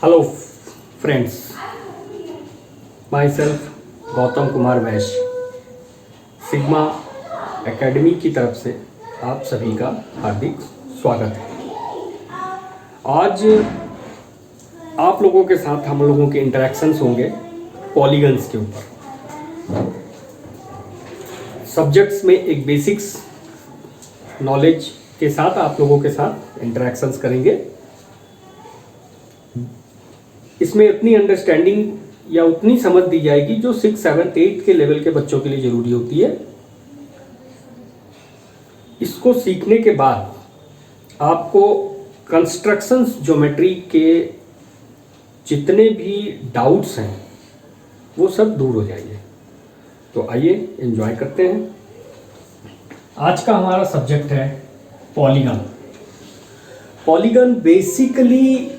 Hello friends, my self Gautam Kumar Vysya, sigma academy की तरफ से आप सभी का हार्दिक स्वागत है। आज आप लोगों के साथ हम लोगों के इंटरेक्शंस होंगे पॉलीगन्स के ऊपर। सब्जेक्ट्स में एक बेसिक्स नॉलेज के साथ आप लोगों के साथ इंटरेक्शंस करेंगे। इसमें उतनी अंडरस्टैंडिंग या उतनी समझ दी जाएगी जो 6, 7, 8 के लेवल के बच्चों के लिए ज़रूरी होती है। इसको सीखने के बाद आपको कंस्ट्रक्शंस ज्योमेट्री के जितने भी डाउट्स हैं वो सब दूर हो जाएंगे। तो आइए एंजॉय करते हैं। आज का हमारा सब्जेक्ट है पॉलीगन। पॉलीगन बेसिकली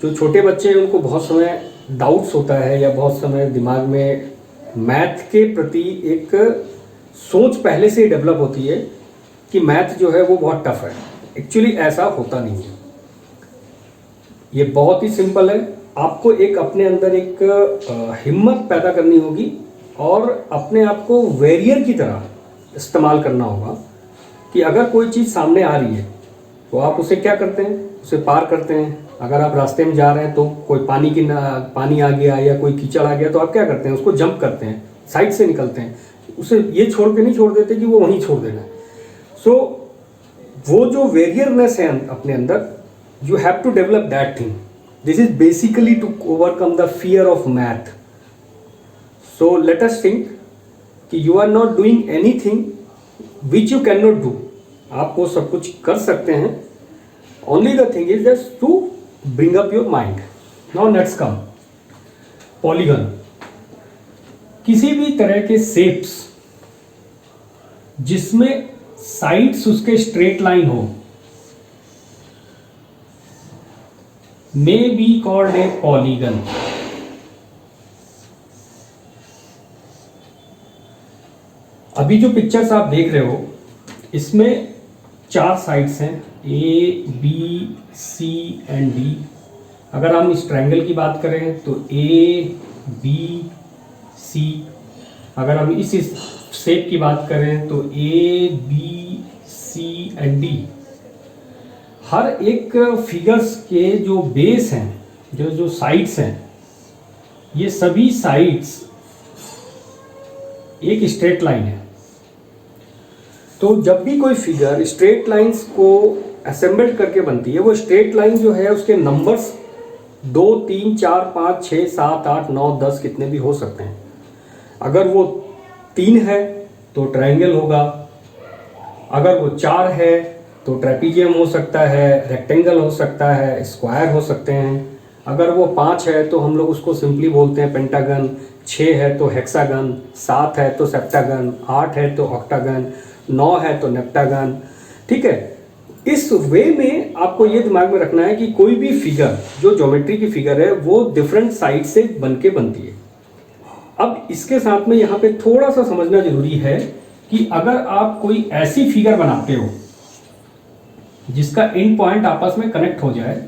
जो छोटे बच्चे हैं उनको बहुत समय डाउट्स होता है या बहुत समय दिमाग में मैथ के प्रति एक सोच पहले से ही डेवलप होती है कि मैथ जो है वो बहुत टफ है। एक्चुअली ऐसा होता नहीं है, ये बहुत ही सिंपल है। आपको एक अपने अंदर एक हिम्मत पैदा करनी होगी और अपने आप को वैरियर की तरह इस्तेमाल करना होगा कि अगर कोई चीज़ सामने आ रही है तो आप उसे क्या करते हैं, उसे पार करते हैं। अगर आप रास्ते में जा रहे हैं तो कोई पानी आ गया या कोई कीचड़ आ गया तो आप क्या करते हैं, उसको जंप करते हैं, साइड से निकलते हैं, उसे ये छोड़ के नहीं छोड़ देते कि वो वहीं छोड़ देना है। सो वो जो वेरियरनेस है अपने अंदर, you have to develop that thing. This is basically to overcome the fear of math. So let us think कि you are not doing anything which you can not do. आप वो सब कुछ कर सकते हैं। Only the thing is just to bring up your mind. Now let's come. Polygon, किसी भी तरह के शेप्स जिसमें साइड्स उसके स्ट्रेट लाइन हो may be called a polygon. अभी जो पिक्चर्स आप देख रहे हो इसमें 4 साइड्स हैं, A B C and D. अगर हम इस ट्रायंगल की बात करें तो ए बी सी। अगर हम इस शेप की बात करें तो A B C and D. हर एक फिगर्स के जो बेस हैं, जो साइड्स हैं, ये सभी साइड्स एक स्ट्रेट लाइन है। तो जब भी कोई फिगर स्ट्रेट लाइंस को असेंबल्ड करके बनती है, वो स्ट्रेट लाइन जो है उसके नंबर्स 2, 3, 4, 5, 6, 7, 8, 9, 10 कितने भी हो सकते हैं। अगर वो 3 है तो ट्रायंगल होगा, अगर वो 4 है तो ट्रेपीजियम हो सकता है, रेक्टेंगल हो सकता है, स्क्वायर हो सकते हैं। अगर वो 5 है तो हम लोग उसको सिंपली बोलते हैं पेंटागन, 6 है तो हेक्सागन, 7 है तो सेप्टागन, 8 है तो ऑक्टागन, 9 है तो नेप्टागन। ठीक है, इस वे में आपको ये दिमाग में रखना है कि कोई भी फिगर जो ज्योमेट्री की फिगर है वो डिफरेंट साइड से बनके बनती है। अब इसके साथ में यहाँ पे थोड़ा सा समझना जरूरी है कि अगर आप कोई ऐसी फिगर बनाते हो जिसका एंड पॉइंट आपस में कनेक्ट हो जाए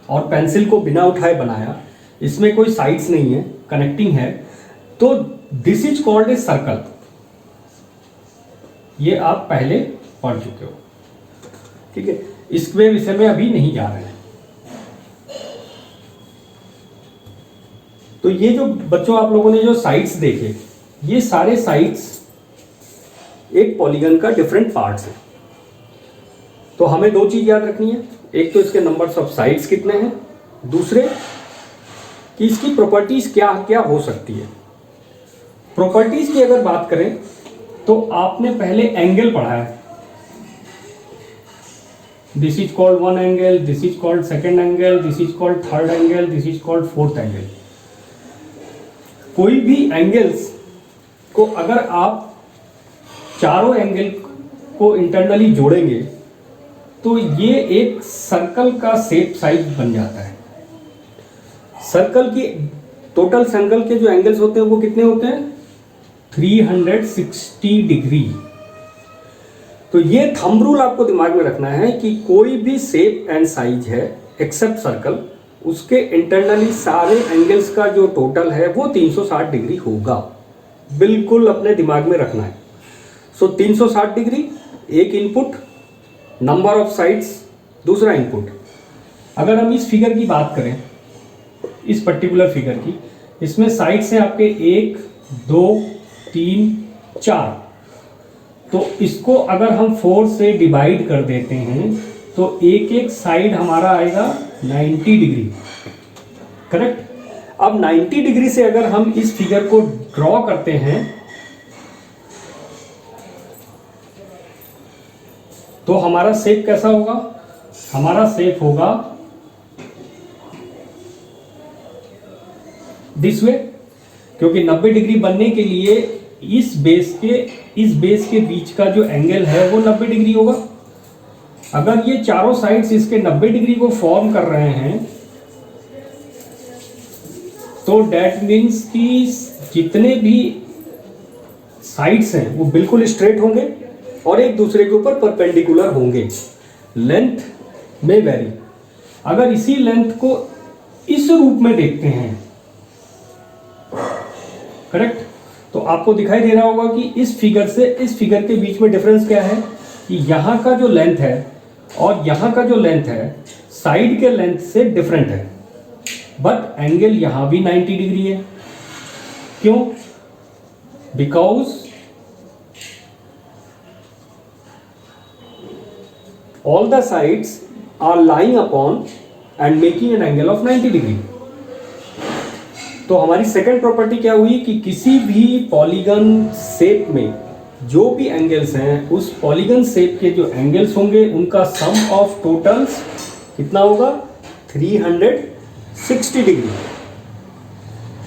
और पेंसिल को बिना उठाए बनाया, इसमें कोई साइड्स नहीं है, कनेक्टिंग है, तो this is called a circle. ये आप पहले पढ़ चुके हो, ठीक है। इसके विषय में अभी नहीं जा रहे हैं। तो ये जो बच्चों आप लोगों ने जो साइड्स देखे, ये सारे साइड्स एक पॉलीगन का डिफरेंट पार्ट्स हैं। तो हमें 2 चीज याद रखनी है, एक तो इसके नंबर्स ऑफ साइड्स कितने हैं, दूसरे कि इसकी प्रॉपर्टीज क्या क्या हो सकती है। प्रॉपर्टीज की अगर बात करें तो आपने पहले एंगल पढ़ा है। This is called 1 angle, this is called 2nd angle, this is called 3rd angle, this is called 4th angle. कोई भी एंगल्स को अगर आप चारों एंगल को इंटरनली जोड़ेंगे तो ये एक सर्कल का शेप साइज बन जाता है। सर्कल की टोटल सर्कल के जो एंगल्स होते हैं वो कितने होते हैं, 360 डिग्री। तो ये थंब रूल आपको दिमाग में रखना है कि कोई भी शेप एंड साइज है एक्सेप्ट सर्कल, उसके इंटरनली सारे एंगल्स का जो टोटल है वो 360 डिग्री होगा। बिल्कुल अपने दिमाग में रखना है। सो 360 डिग्री एक इनपुट, नंबर ऑफ साइड्स दूसरा इनपुट। अगर हम इस फिगर की बात करें, इस पर्टिकुलर फिगर की, इसमें साइड्स हैं आपके 1 2 3 4। तो इसको अगर हम 4 से डिवाइड कर देते हैं तो एक एक साइड हमारा आएगा 90 डिग्री, करेक्ट। अब 90 डिग्री से अगर हम इस फिगर को ड्रॉ करते हैं तो हमारा शेप कैसा होगा? हमारा शेप होगा दिस वे, क्योंकि 90 डिग्री बनने के लिए इस बेस के बीच का जो एंगल है वो 90 डिग्री होगा। अगर ये चारों साइड्स इसके 90 डिग्री को फॉर्म कर रहे हैं तो डेट मीन्स कि जितने भी साइड्स हैं वो बिल्कुल स्ट्रेट होंगे और एक दूसरे के ऊपर परपेंडिकुलर होंगे। लेंथ में वेरी। अगर इसी लेंथ को इस रूप में देखते हैं, करेक्ट, तो आपको दिखाई दे रहा होगा कि इस फिगर से इस फिगर के बीच में डिफरेंस क्या है कि यहाँ का जो लेंथ है और यहाँ का जो लेंथ है साइड के लेंथ से डिफरेंट है, बट एंगल यहाँ भी 90 डिग्री है। क्यों? Because all the sides are lying upon and making an angle of 90 degree. तो हमारी सेकंड प्रॉपर्टी क्या हुई कि किसी भी पॉलीगन शेप में जो भी एंगल्स हैं उस पॉलीगन शेप के जो एंगल्स होंगे उनका सम ऑफ टोटल्स कितना होगा? 360 डिग्री।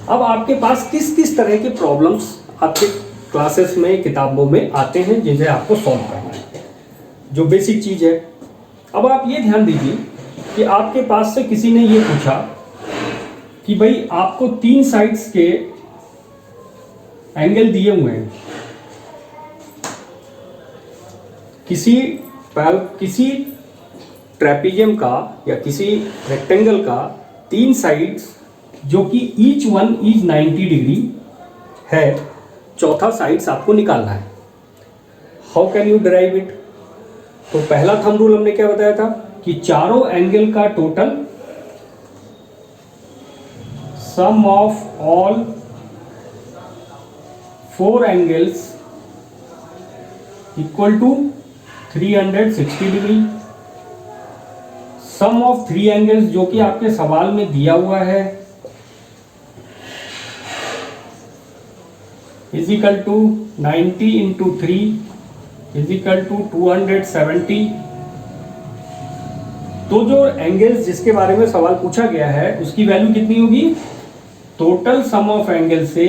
अब आपके पास किस किस तरह के प्रॉब्लम्स आपके क्लासेस में किताबों में आते हैं जिन्हें आपको सॉल्व करना है, जो बेसिक चीज़ है। अब आप ये ध्यान दीजिए कि आपके पास से किसी ने ये पूछा कि भाई आपको 3 साइड्स के एंगल दिए हुए हैं, किसी ट्रेपीजियम का या किसी रेक्टेंगल का 3 साइड्स जो कि ईच वन इज 90 डिग्री है, चौथा साइड्स आपको निकालना है। How can you derive it? तो पहला थंब रूल हमने क्या बताया था कि चारों एंगल का total sum of all 4 angles equal to 360 degree. Sum of 3 angles जो कि आपके सवाल में दिया हुआ है is equal to 90 into 3 is equal to 270। तो जो एंगल्स जिसके बारे में सवाल पूछा गया है उसकी वैल्यू कितनी होगी? टोटल सम ऑफ एंगल से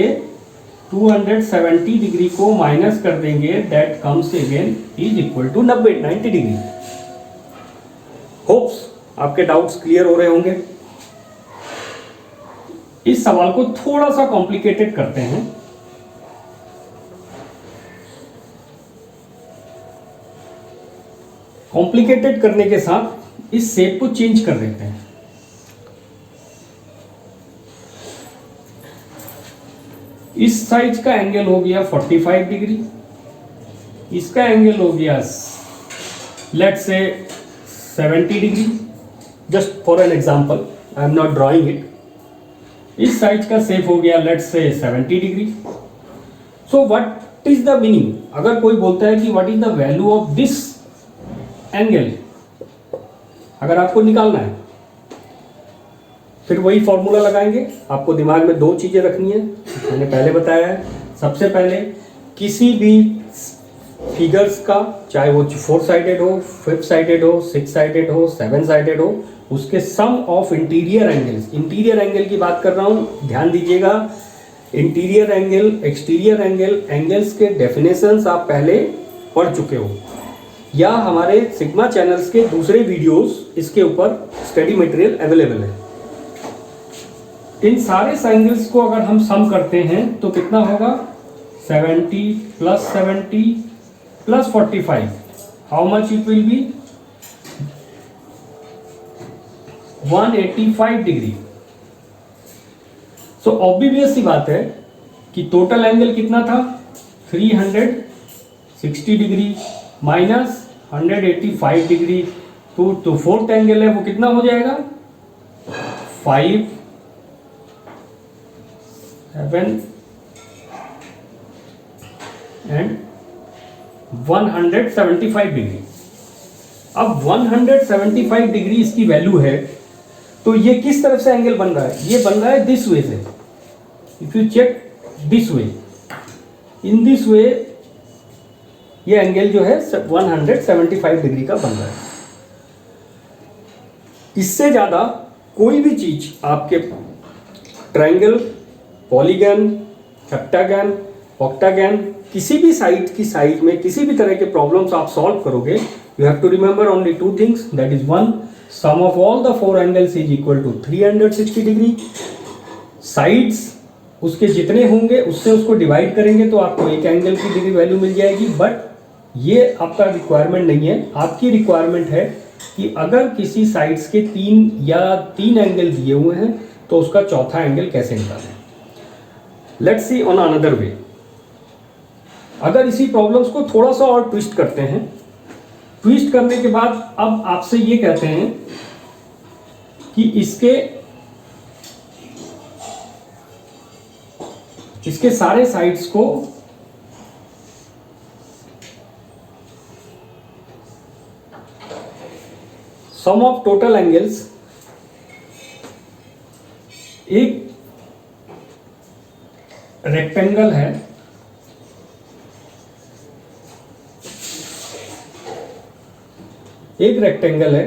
270 डिग्री को माइनस कर देंगे, that comes again is equal to 90 degree. Hopes आपके डाउट्स क्लियर हो रहे होंगे। इस सवाल को थोड़ा सा कॉम्प्लिकेटेड करते हैं। कॉम्प्लिकेटेड करने के साथ इस शेप को चेंज कर देते हैं। इस साइड का एंगल हो गया 45 डिग्री, इसका एंगल हो गया let's say 70 degree, just for an example, I am not drawing it. इस साइड का शेप हो गया let's say 70 degree. So what is the meaning? अगर कोई बोलता है कि what is the value of this angle, अगर आपको निकालना है फिर वही फॉर्मूला लगाएंगे। आपको दिमाग में 2 चीजें रखनी है, मैंने पहले बताया है। सबसे पहले किसी भी फिगर्स का, चाहे वो 4 साइडेड हो, 5 साइडेड हो, 6 साइडेड हो, 7 साइडेड हो, उसके sum of interior angles, interior angle की बात कर रहा हूं, ध्यान दीजिएगा। Interior angle, exterior angle, angles के डेफिनेशंस आप पहले पढ़ चुके हो या हमारे सिग्मा चैनल्स के दूसरे वीडियोस इसके ऊपर स्टडी मटेरियल अवेलेबल है। इन सारे एंगल्स को अगर हम सम करते हैं तो कितना होगा? 70 plus 70 plus 45, how much it will be? 185 degree. So obvious सी बात है कि टोटल एंगल कितना था 360 डिग्री माइनस 185 डिग्री, तो फोर्थ एंगल है वो कितना हो जाएगा 5 7 एंड 175 डिग्री। अब 175 डिग्री इसकी वैल्यू है, तो ये किस तरफ से एंगल बन रहा है, ये बन रहा है दिस वे से। If you check this way, in this way ये एंगल जो है 175 डिग्री का बन रहा है। इससे ज्यादा कोई भी चीज आपके ट्रायंगल, पॉलीगन, हेप्टागन, ऑक्टागन, किसी भी साइड की साइड में किसी भी तरह के प्रॉब्लम्स आप सॉल्व करोगे, you have to remember only two things, that is one, sum of all the four angles is equal to 360 degree. Sides उसके जितने होंगे उससे उसको डिवाइड करेंगे तो आपको एक एंगल की डिग्री वैल्यू मिल जाएगी, बट ये आपका रिक्वायरमेंट नहीं है। आपकी रिक्वायरमेंट है कि अगर किसी साइड्स के तीन एंगल दिए हुए हैं तो उसका चौथा एंगल कैसे निकालें। Let's see on another way. अगर इसी प्रॉब्लम्स को थोड़ा सा और ट्विस्ट करते हैं, ट्विस्ट करने के बाद अब आपसे ये कहते हैं कि इसके सारे साइड्स को सम ऑफ टोटल एंगल्स, एक रेक्टेंगल है, एक रेक्टेंगल है,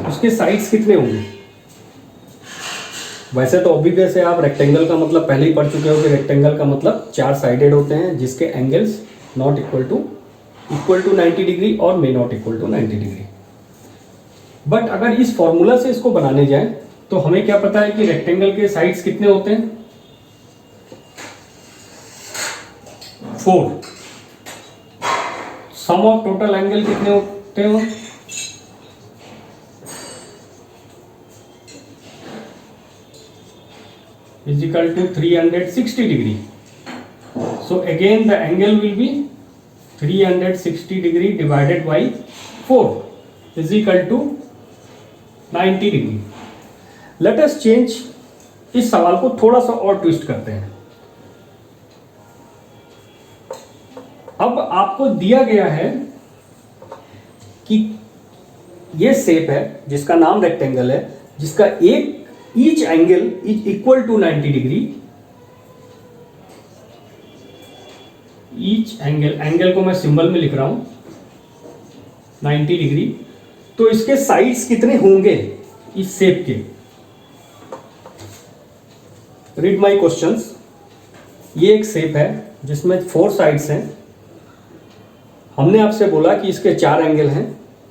उसके साइड्स कितने होंगे। वैसे तो ऑब्वियस है, आप रेक्टेंगल का मतलब पहले ही पढ़ चुके हो कि रेक्टेंगल का मतलब 4 साइडेड होते हैं जिसके angles not equal to 90 degree और may not equal to 90 degree. But अगर इस फॉर्मूला से इसको बनाने जाए तो हमें क्या पता है कि रेक्टेंगल के साइड्स कितने होते हैं 4। सम ऑफ टोटल एंगल कितने होते हैं is equal to 360 degree. So again the angle will be 360 degree divided by 4 is equal to 90 degree. Let us change, इस सवाल को थोड़ा सा और ट्विस्ट करते हैं। अब आपको दिया गया है कि ये शेप है जिसका नाम रेक्टेंगल है, जिसका each angle is equal to 90 degree. each angle को मैं सिंबल में लिख रहा हूं 90 डिग्री। तो इसके साइड्स कितने होंगे इस शेप के। Read my questions. ये एक शेप है जिसमें 4 साइड्स हैं। हमने आपसे बोला कि इसके 4 एंगल हैं।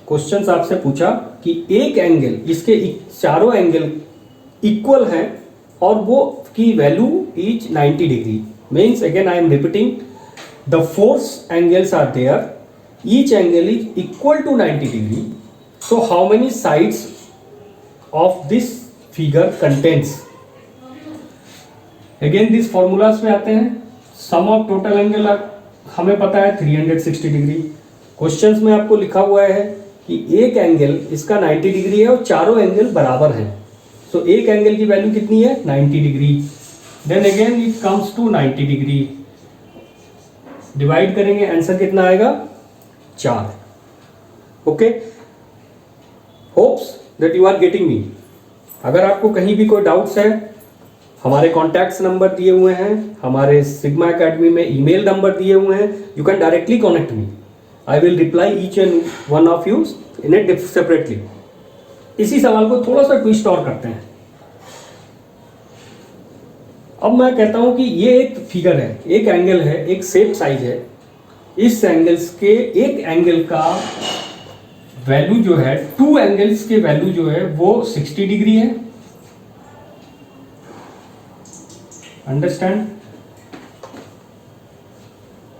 क्वेश्चंस आपसे पूछा कि एक एंगल, इसके चारों एंगल इक्वल है और वो की value is 90 degree. Means again I am repeating, the 4 angles are there, each angle is equal to 90 degree. So how many sides of this figure contents. Again this formulas में आते हैं। सम of total angle हमें पता है 360 degree. Questions में आपको लिखा हुआ है कि एक एंगल इसका 90 डिग्री है और चारों एंगल बराबर हैं। तो एक एंगल की वैल्यू कितनी है 90 degree. Then again it comes to 90 degree. Divide करेंगे, आंसर कितना आएगा 4। Okay, hopes that you are getting me. अगर आपको कहीं भी कोई डाउट्स है, हमारे कॉन्टैक्ट्स नंबर दिए हुए हैं, हमारे सिग्मा एकेडमी में ईमेल नंबर दिए हुए हैं, you can directly contact me. I will reply each and one of you in it separately. इसी सवाल को थोड़ा सा ट्विस्ट और करते हैं। अब मैं कहता हूं कि ये एक फिगर है, एक एंगल है, एक शेप साइज है। इस एंगल्स के एक एंगल का वैल्यू जो है, 2 एंगल्स के वैल्यू जो है वो 60 डिग्री है। Understand,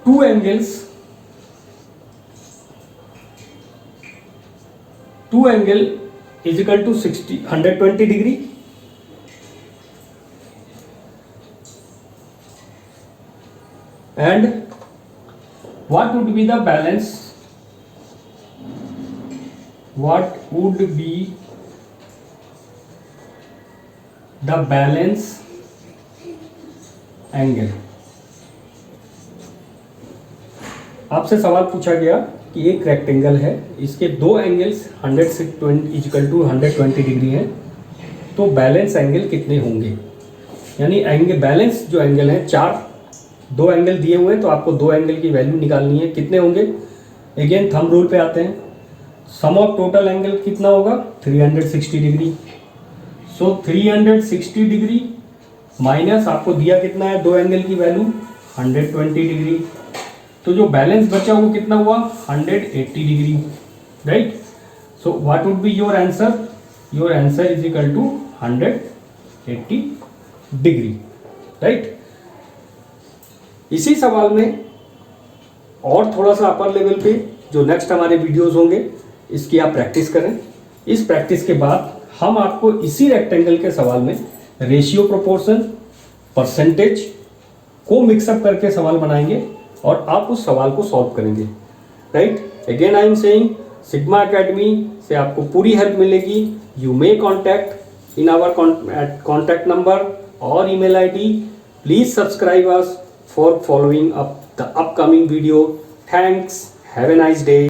2 angle is equal to 120 degree. And what would be the balance? What would be the balance angle? आपसे सवाल पूछा गया कि एक रेक्टेंगल है, इसके दो एंगल्स 120 डिग्री हैं, तो बैलेंस एंगल कितने होंगे? यानी एंगल बैलेंस जो एंगल है, दो एंगल दिए हुए हैं, तो आपको दो एंगल की वैल्यू निकालनी है, कितने होंगे? अगेन थंब रूल पे आते हैं, सम ऑफ टोटल एंगल कितना होगा? 360 डिग्री। सो 360 डिग्री माइनस आपको दिया कितना है, दो एंगल की वैल्यू 120 डिग्री, तो जो बैलेंस बचा वो कितना हुआ? 180 degree, right? So what would be your answer? Your answer is equal to 180 degree, right? इसी सवाल में और थोड़ा सा अपर लेवल पे जो नेक्स्ट हमारे वीडियोस होंगे, इसकी आप प्रैक्टिस करें। इस प्रैक्टिस के बाद हम आपको इसी रेक्टेंगल के सवाल में रेशियो, प्रोपोर्शन, परसेंटेज को मिक्सअप करके सवाल बनाएंगे और आप उस सवाल को सॉल्व करेंगे, right? Again I am saying, Sigma Academy से आपको पूरी हेल्प मिलेगी। You may contact in our contact number और email ID. Please subscribe us for following up the upcoming video. Thanks. Have a nice day.